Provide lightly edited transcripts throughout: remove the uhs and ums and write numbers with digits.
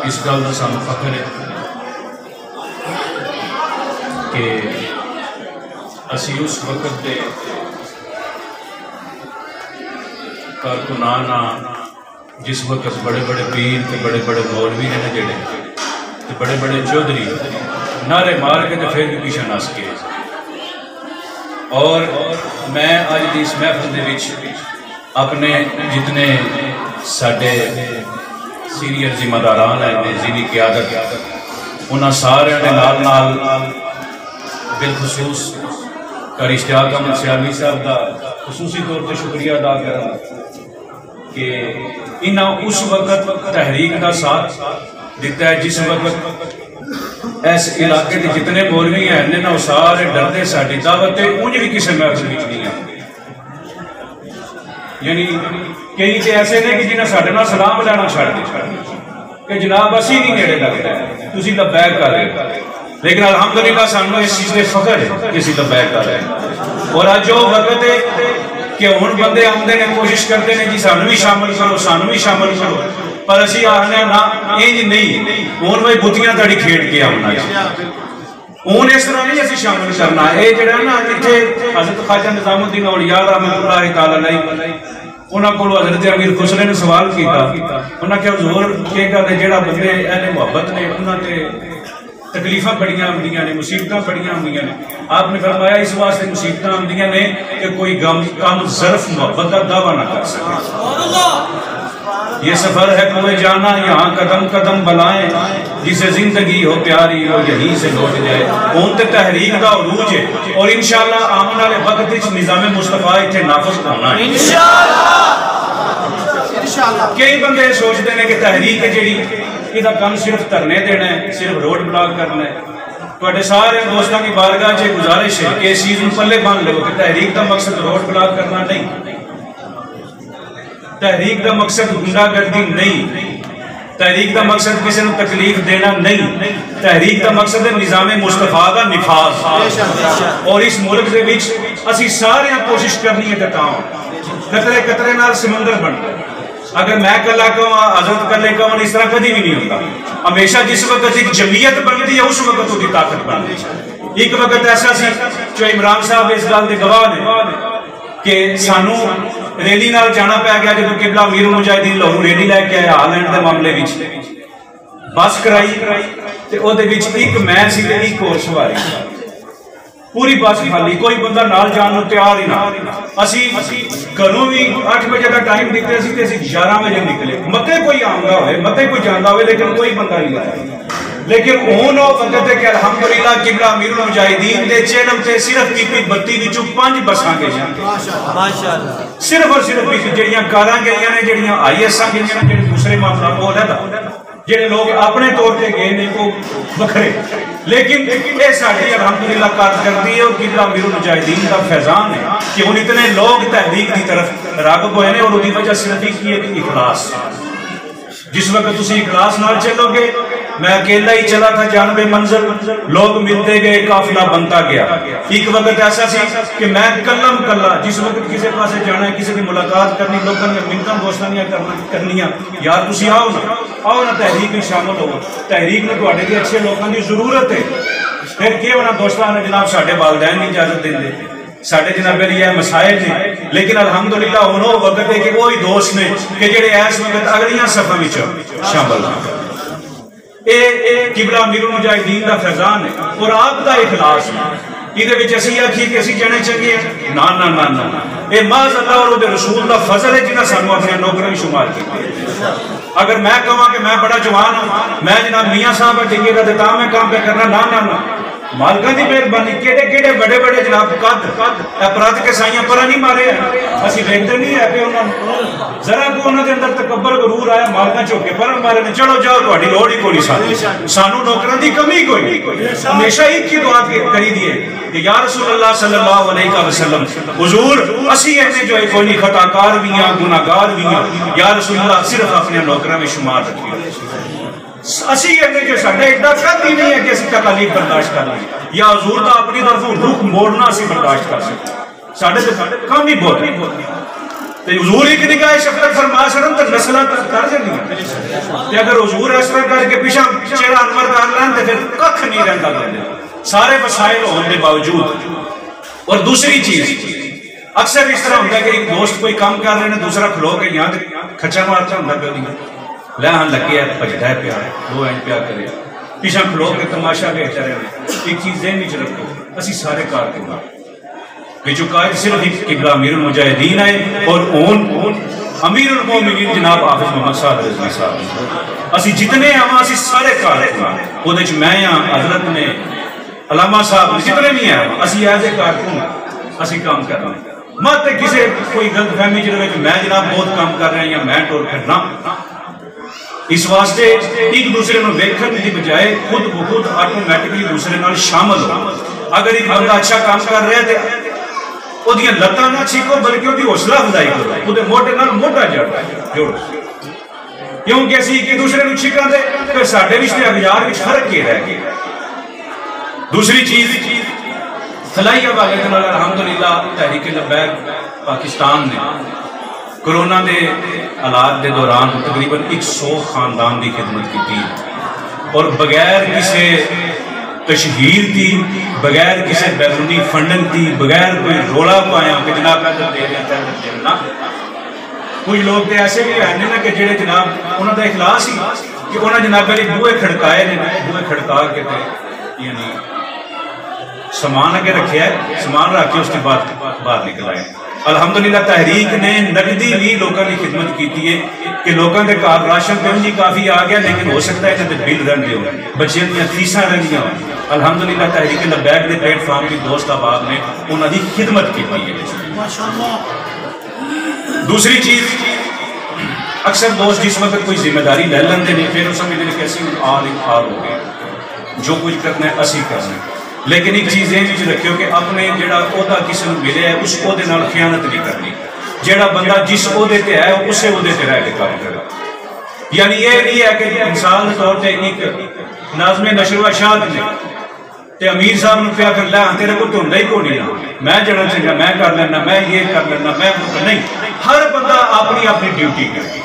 इस गल का सानू फख्र है कि असी उस वक्त के कारकुनान जिस वक्त बड़े बड़े पीर ते बड़े बड़े मौलवी ने जेड़े ते बड़े बड़े चौधरी नारे मार के तो फिर भी पीछे नस गए। और मैं अज की इस महफिल दे विच अपने जितने साडे सीनियर जिम्मेदारान हैं जिन्हें क्यादत उन्होंने सारे नाल नाल बिलखसूस कारी इश्तियाक अहमद सियामी साहब का खसूसी तौर पर शुक्रिया अदा करा कि इन्हें उस वक्त तहरीक का साथ दिता है जिस वक्त इस इलाके के जितने मौलवी हैं ना वो सारे डरते साड़ी दावत उंज भी किसी महफिल में नहीं आते। यानी कई तो ऐसे ने कि जिन्हें साढ़े नाल सलाम लेना छड़ कि जनाब असी नहीं नेड़े लगता है तुसी लबैक कर रहे, लेकिन अल्हम्दुलिल्लाह सानू इस चीज़ से फख्र है कि असी लबैक कर रहे हैं। और अज वो वक्त है कि हुण बंदे आउंदे ने कोशिश करते हैं जी सानू भी शामिल करो सानू भी शामिल करो, पर असी आखने ना इंज नहीं हुण भाई बुतियां तड़ी खेड़ के आउना हूँ इस तरह नहीं असी शामिल करना। ये जरा ना इतने हज़रत ख्वाजा निज़ामुद्दीन औलिया रहमतुल्लाह तआला अलैह उन्होंने को हज़रत अमीर खुसरे ने सवाल किया, उन्होंने कहा हुज़ूर के गल है जो बंदे अहले मुहब्बत ने उन्होंने तकलीफा बड़िया आंदियां ने मुसीबत बड़िया आंदियां ने, आपने फरमाया इस वास्ते मुसीबत आंदियां ने कि कोई कम ज़र्फ मुहब्बत का दावा ना कर सके। ये सफर है कुएं जाना यहाँ कदम कदम बलाएं जिसे जिंदगी हो प्यारी वो यहीं से लौट जाए। हूं तो तहरीक का उरूज है और इंशाअल्लाह आने वाले वक्त निज़ाम मुस्तफा इत्थे नाफिज़ होना है इंशाअल्लाह। कई बंदे सोचते हैं कि तहरीक है जी इसका काम सिर्फ धरने देना है सिर्फ रोड ब्लॉक करना है। तुहाडे सारे दोस्तों की बारगाह च गुजारिश है कि इस चीज़ को पल्ले बांध लो कि तहरीक का मकसद रोड ब्लॉक करना नहीं, तहरीक का मकसद गुंडागर्दी नहीं, तहरीक का मकसद किसी को तकलीफ देना नहीं, तहरीक का मकसद है निज़ाम मुस्तफा का निफाज। और इस मुल्क के विच असी सारे कोशिश करनी है कि कतरे कतरे नाल समंदर बन। अगर मैं कला कहूँ हज़रत कले कहूँ इस तरह कभी भी नहीं होता। हमेशा जिस वक्त एक जमीयत बनती है उस वक्त उसकी ताकत बनती है। एक वक्त ऐसा सी जो इमरान साहब इस गल के गवाह ने कि सानू रैली नाल जाना पै गया जो किबला अमीर मुजाहिदीन लाहौर रैली लैके आया हालैंड के मामले में बस कराई ते ओदे विच एक मैं सी ते एक होर सवारी पूरी बस खाली कोई बंदा नाल जान तैयार ही ना। असी घरों भी 8 बजे का टाइम दिते सी ते 11 बजे निकले मते कोई आंदा होवे मते कोई जांदा होवे लेकिन कोई बंदा नहीं आया। लेकिन हुण वो वक्त है कि अल्हम्दुलिल्लाह किबला अमीरुल मुजाहिदीन दे चैनल ते सिर्फ पीपी 32 विचों 5 बसां गईयां माशाअल्लाह सिर्फ और सिर्फ जेड़ियां कारां गईयां ने जेड़ियां आईएसां गईयां ने जेड़े दूसरे मामला वो लैदा जेड़े लोग अपने तौर पे गए ने को वखरे। लेकिन ये साडी अल्हम्दुलिल्लाह कारकर्दगी है और किबला अमीरुल मुजाहिदीन का फैजान है कि हुण इतने लोग तहरीक की तरफ राग़िब हुए हैं और उसकी वजह सिर्फ एक ही है इखलास। जिस वक्त तुसी इखलास नाल चलोगे, मैं अकेला ही चला था जानबे मंजिल लोग मिलते गए काफिला बनता गया। एक वक्त ऐसा सी कि मैं कल्लम कल्ला जिस वक्त किसी पास जाना है किसी की मुलाकात करनी लोगों ने मिन्नतां दोस्तानियां करनियां यार तुसी आओ ना तहरीक में शामिल हो। तहरीक में तुहाडे के अच्छे लोगों की जरूरत है। फिर क्यों ना दोस्तों ने जनाब साडे वालिदैन नहीं इजाजत देंदे साडे जनाबे लिए मसाइल ने, लेकिन अल्हम्दुलिल्लाह हुण वो वक्त है कि वही दोस्त ने कि जेड़े इस वक्त अगलियां सफां विच शामिल हैं। ये किबला अमीरुल मुजाहिदीन का फैजान है और आपका इखलास है। इहदे विच असीं आखी कि असीं जाने चंगे ना ना ना ना ये महज अल्लाह और उसके रसूल का फजल है जिन्हें सानू अपने नौकर भी शुमार किया। अगर मैं कहूँ कि मैं बड़ा जवान हाँ मैं जनाब मियाँ साहब टिकेगा तो मैं काम पे करना ना ना ना मालका की मेहरबानी केड़े केड़े बड़े बड़े जनाब कद अपराध के साइयां पर नहीं मारे असि देखते नहीं है जरा को उन्होंने अंदर तकब्बर गुरूर आया मालका चौके पर मारे ने चलो जाओ थोड़ी लोड़ ही कोई सानू नौकरां दी कमी कोई हमेशा एक ही दुआ करी दिए कि या रसूल अल्लाह सल्लल्लाहु अलैहि वसल्लम हुजूर असी इन्ने जो है कोई नहीं खताकार भी हैं गुनाहगार भी हैं या रसूल अल्लाह सिर्फ अपने नौकरां में शुमार रखिए। असी जो साढ़े इतना कद ही नहीं है कि असं तकलीफ बर्दाश्त करना या हजूर का अपनी तरफों रुख मोड़ना असी बर्दाश्त कर सकते साढ़े तो कम ही बहुत तो हुजूर एक निगाह शफकत फरमा छड़न तो नस्लां कर जांदियां ते अगर हुजूर इस तरह करके पिछा चेहरा अनवर कर लैन तो फिर कख नहीं रहिंदा बंदे सारे वसाइल होने के बावजूद। और दूसरी चीज अक्सर इस तरह होता है कि एक दोस्त कोई काम कर रहे हैं दूसरा खलो के यहाँ खच्चा मारता होंगे पे लै हाँ लगे भजदा है प्या दो इंच प्या करे पिछा खलो के तमाशा देखते रहे। एक चीज ज़हन विच रखो असी सारे कारकुन बिचू कायद सिर्फ एक किबला अमीरुल मुजाहिदीन है और अमीरुल मोमिनीन जनाब हाफिज मोहम्मद साद रज़वी साहब असी जितने आवा असी सारे कारकुन ओदे च मैं हाँ हजरत ने अलामा साहब जितने भी हैं असी एज ए कारकुन असी काम कर रहे हैं मत किसी कोई गलत फहमी च मैं जनाब बहुत काम कर रहा या मैं टोर फिरना। इस वास्ते एक दूसरे को वेखन की बजाय खुद ब खुद ऑटोमैटिकली दूसरे नाल शामिल हो। अगर एक बंदा अच्छा काम कर रहा है तो ओदियां लत्तां ना छीको बल्कि ओदी हौसला अफजाई करो ओदे मोढे नाल मोढा जोड़ो क्योंकि असी एक दूसरे को छीकां दे तो साडे विच ते अगयार विच फर्क के रह गया। दूसरी चीज फलाई हवाले के नाल अल्हम्दुलिल्लाह तहरीक लब्बैक पाकिस्तान ने कोरोना के हालात के दौरान तकरीबन 100 खानदान की खिदमत की और बगैर किसी तशहीर की बगैर किसी बैरूनी फंडिंग की बगैर कोई रोला पाया कि जनाब दे देना। कुछ लोग तो ऐसे भी है ना कि जेडे जनाब उन्होंने इखलास ही कि उन्होंने जनाब बूहे खड़काए ने बूहे खड़का के यानी समान अगे रखे है समान रख के उसके बाद बाहर निकल आए। अल्हम्दुलिल्लाह तहरीक ने नकदी भी लोगों की खिदमत की है कि लोगों के घर राशन तो जी काफ़ी आ गया लेकिन हो सकता है कि बिल रही हो बच्चों दी फीसा रही हो। अल्हम्दुलिल्लाह तहरीक लब्बैक के प्लेटफॉर्म की दोस्त अहबाब ने उन्होंने खिदमत की है। दूसरी चीज अक्सर दोस्त जिस वक्त कोई जिम्मेदारी ले लेंगे नहीं फिर समझते हैं कि असं आल हो गए जो कुछ करना है असी करना है। लेकिन एक चीज़ ये रखियो कि अपने जोड़ा ओहदा किसी को मिले है उस ओहदे नाल खयानत नहीं करनी। जोड़ा बंदा जिस ओहदे ते है उस ओहदे ते रह के काम करे। यानी ये नहीं है कि मिसाल के तौर पर एक नाज़िम नशर व शाद ने ते अमीर साहब ने क्या कर लै तेरे को धुंदा ही कोई नहीं मैं जाना चाहिए मैं कर लेना मैं ये कर लेना मैं नहीं। हर बंदा अपनी अपनी ड्यूटी करे।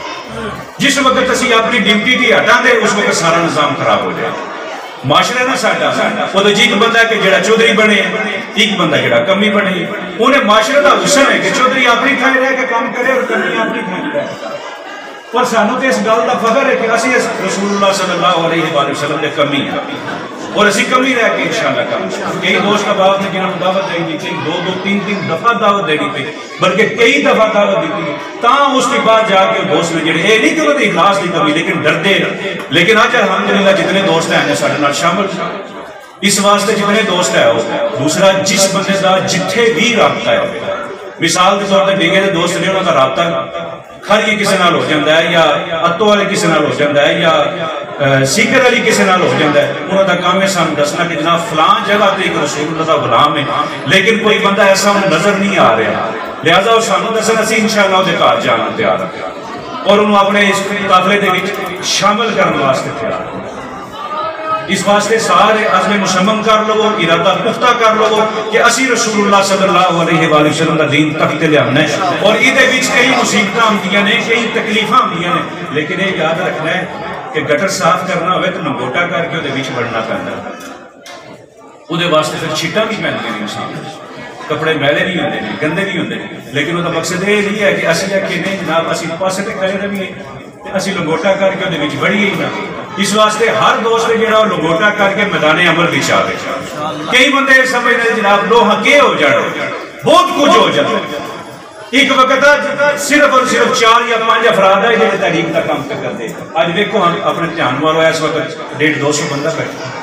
जिस वक्त असी अपनी ड्यूटी की हटा दे उस वक्त सारा निज़ाम खराब हो जाए। माशरा ना साडा वो जी एक बंदा कि जो चौधरी बने एक बंदा जो कमी बने उन्हें माशरे का हुसन है कि चौधरी अपनी थाई रह के काम करे और कमी अपनी थाई रह पर सानू तो इस गल का फखर है कि असी रसूलुल्लाह सल्लल्लाहु अलैहि वसल्लम के कमी है और असी कमी रह के इंशाअल्लाह काम। कई दोस्त अहबाब ने जिन्होंने दावत दी थी दो तीन दफा दावत देनी पी बल्कि कई दफा दावत दी ता उसके बाद जाके दोस्त ने जोड़े ये नहीं कि उन्होंने इखलास की कमी लेकिन डरते लेकिन अज अल्हम्दुलिल्लाह जितने दोस्त हैं साढ़े नाल शामिल इस वास्ते जितने दोस्त है दूसरा जिस बंदे का जिथे भी राबता है मिसाल के तौर पर डिगे के दोस्त ने उन्होंने राबता खरी किसी नाल हो जाता है या अत्तो वाले किसी नाल हो जाता है या सीकर वाली किसी नाल हो जाता है उन्होंने काम है सानू दसना कि जनाब फलां जगह पर एक रसूलुल्लाह दा गुलाम है लेकिन कोई बंदा ऐसा नजर नहीं आ रहा लिहाजा वो सानू दसन असीं इंशाअल्लाह उहदे घर जाना तैयार है और उन्होंने अपने इस काफले दे विच शामिल करने वास्ते तैयार है। इस वास्ते सारे अज़्म मुसम्मम कर लो इरादा पुख्ता कर लो कि असी रसूलुल्लाह सल्लल्लाहु अलैहि वसल्लम का दीन तक ते लियाना है और इहदे विच कई मुसीबतां आउंदियां ने कई तकलीफां आउंदियां ने लेकिन ये याद रखना है कि गटर साफ करना हो तो लंगोटा करके उहदे विच बढ़ना पैंदा उहदे वास्ते फिर छिट्टां भी पैंदियां ने इंसान कपड़े मैले भी होंदे ने गंदे भी होंदे ने लेकिन उसका मकसद ये नहीं है कि असी आखिए नहीं जनाब असी पासे ते खड़े रहिए ते असी लंगोटा करके उहदे विच बढ़िए ही ना। इस वास्ते हर दोस्त जो लंगोटा करके मैदान अमल विच आवे। कई बंदे समझते जनाब लोहा के हो जाना बहुत कुछ हो जाता एक वक्त सिर्फ और सिर्फ 4 या 5 अफराद है जो तहरीक का काम करते। अज देखो हम अपने ध्यान वालों इस वक्त 150-200 बंदा बैठा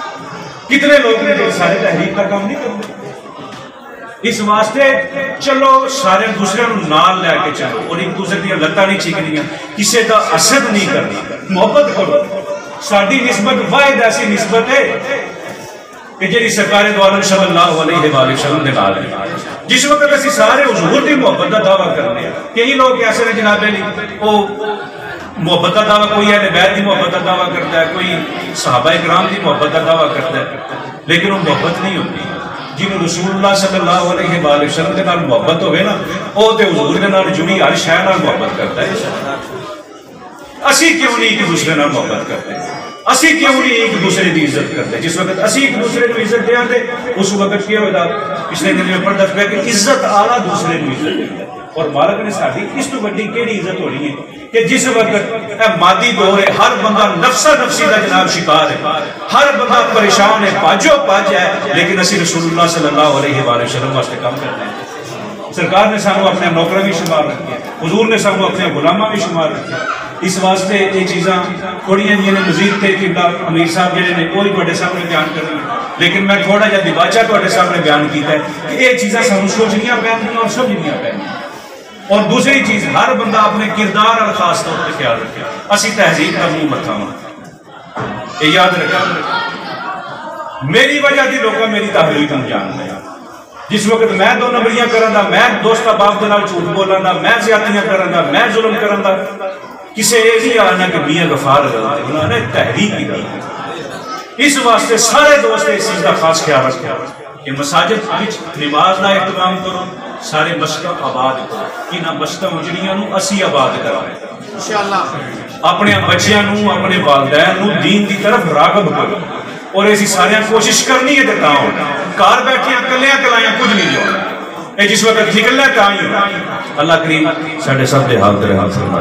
कितने लोग ने सारे तहरीक का काम नहीं करते। इस वास्ते चलो सारे दूसरे नाल लैके चलो और एक दूसरे दी लत्तां नहीं छीकनियां किसी का असद नहीं करना मोहब्बत करो। साडी निस्बत वाहिद ऐसी निस्बत है कि जी सरकार दो आलम सल्लल्लाहु अलैहि वसल्लम दे नाल है। जिस वक्त असीं सारे हुजूर की मोहब्बत का दावा करते हैं कई लोग ऐसे ने जनाबे वो मोहब्बत का दावा कोई अहले बैत की मोहब्बत का दावा करता है कोई सहाबा इकराम की मोहब्बत का दावा करता है लेकिन वो मोहब्बत नहीं होती। जिन्होंने रसूलुल्लाह सल्लल्लाहु अलैहि वसल्लम के नाल मोहब्बत होवे ना, वो तो हुजूर के नाल जुड़ी हर शय नाल मोहब्बत करता है। असी क्यों नहीं एक दूसरे नाल मोहब्बत करते, असी क्यों नहीं एक दूसरे की इज्जत करते। जिस वक्त असी एक दूसरे को इज्जत देंगे उस वक्त क्या होगा, पिछले दिन में पढ़ता पिया कि इज्जत आला दूसरे को इज्जत देता है। और मालिक ने साडी इस तो बड़ी केड़ी इज्जत होनी है कि जिस वक्त मादी दौर है, हर बंदा नफसा नफसी का जनाब शिकार है, हर बंदा परेशान है, पाजो पाज है, लेकिन असी रसूलुल्लाह सल्लल्लाहु अलैहि वसल्लम वास्ते काम करते हैं। सरकार ने सानू अपने नौकर भी शुमार रखे, हुजूर ने सानू अपने गुलामा भी शुमार रखे। इस वास्ते ये चीज़ा थोड़िया जी ने मजीद थे कि अमीर साहब जोड़े ने कोई थोड़े सामने बयान करनी, लेकिन मैं थोड़ा जहा दिवाचा थोड़े सामने बयान किया है कि ये चीज़ा सानू सोचनिया पैंदियां और समझनिया पैंदियां। और दूसरी चीज, हर बंदा अपने किरदार और खास तौर पर ख्याल रखे। असी तहजीब का मुंह मत्था मार, ये याद रखें। मेरी वजह की लोग मेरी तहरीक को जानते हैं। जिस वक्त मैं 2 नंबरियां करा, मैं दोस्त बाप के नाल झूठ बोलां, मैं ज्यादतियां करा, मैं जुल्म करा, किसी ये नहीं आना कि मियां गफार उन्होंने तहरीक की। इस वास्ते सारे दोस्त इस चीज का खास ख्याल रखें कि मसाजिद नमाज का एहतमाम करो, सारे मस्जिद आबाद करो, इन्होंने मस्जिदों जड़ियां असी आबाद कराएं इंशाअल्लाह। अपने बच्चों को, अपने वालदैन को दीन की तरफ रागब करो। और ऐसी सारे कोशिश करनी है तो घर बैठिया कलिया कलाइया कुछ नहीं जो जिस वक्त निकलना तां ही। अल्लाह करीम साडे सब दे हाल तेरे हाल फरमा।